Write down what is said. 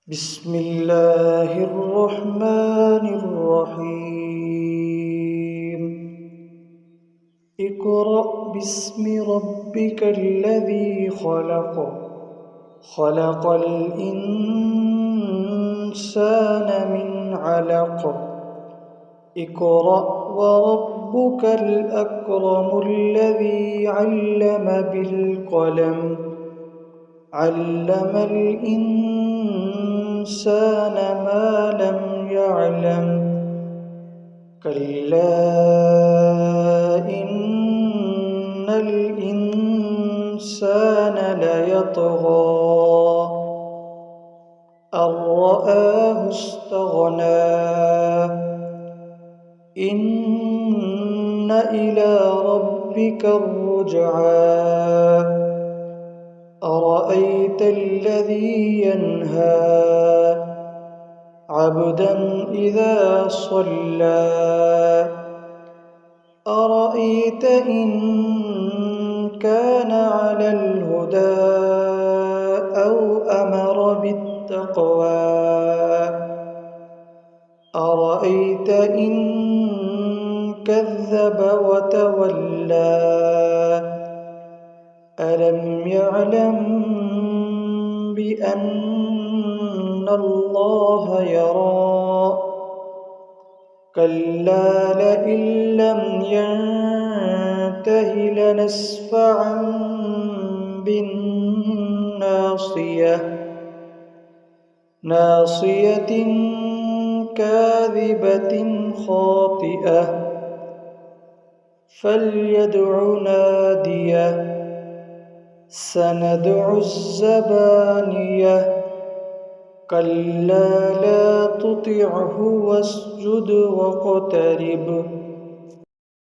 بسم الله الرحمن الرحيم اقرأ باسم ربك الذي خلق خلق الإنسان من علق اقرأ وربك الأكرم الذي علم بالقلم علم الإنسان ما لم يعلم كلا إن الإنسان ليطغى أن رآه استغنى إن إلى ربك الرجعى أرأيت الذي ينهى عبدا إذا صلى أرأيت إن كان على الهدى أو أمر بالتقوى أرأيت إن كذب وتولى ألم يعلم بأن الله يرى كلا لئن لم ينته لنسفعا بالناصية ناصية كاذبة خاطئة فليدع ناديه سندع الزبانية كلا لا تطعه واسجد واقترب